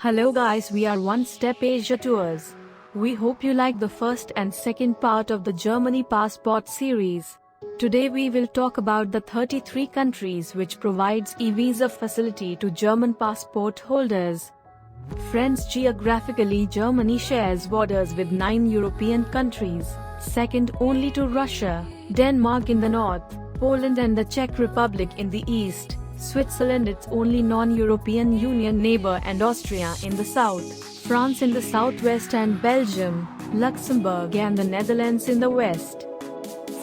Hello guys, we are One Step Asia Tours. We hope you like the first and second part of the Germany Passport series. Today we will talk about the 33 countries which provides e-visa facility to German passport holders. Friends, geographically Germany shares borders with 9 European countries, second only to Russia, Denmark in the north, Poland and the Czech Republic in the east, Switzerland its only non-European Union neighbor and Austria in the south, France in the southwest and Belgium, Luxembourg and the Netherlands in the west.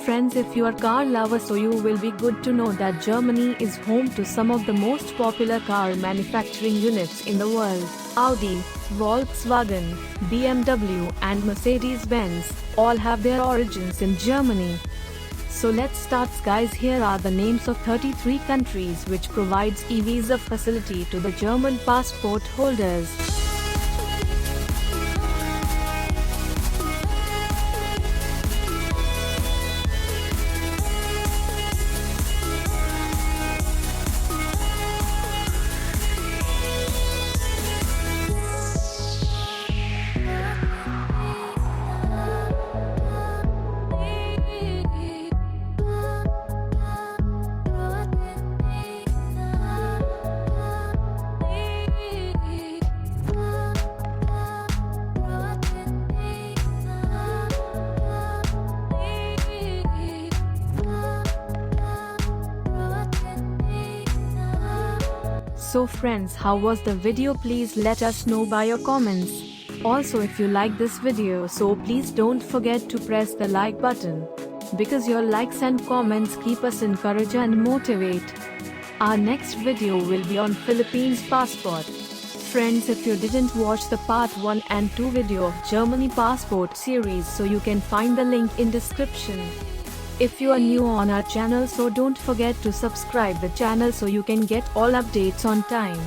Friends, if you are car lovers, so you will be good to know that Germany is home to some of the most popular car manufacturing units in the world. Audi, Volkswagen, BMW and Mercedes-Benz all have their origins in Germany. So let's start guys. Here are the names of 33 countries which provides e-visa facility to the German passport holders. So friends, how was the video? Please let us know by your comments. Also, if you like this video, so please don't forget to press the like button, because your likes and comments keep us encouraged and motivate. Our next video will be on Philippines passport. Friends, if you didn't watch the part 1 and 2 video of Germany passport series, so you can find the link in description. If you are new on our channel, so don't forget to subscribe the channel so you can get all updates on time.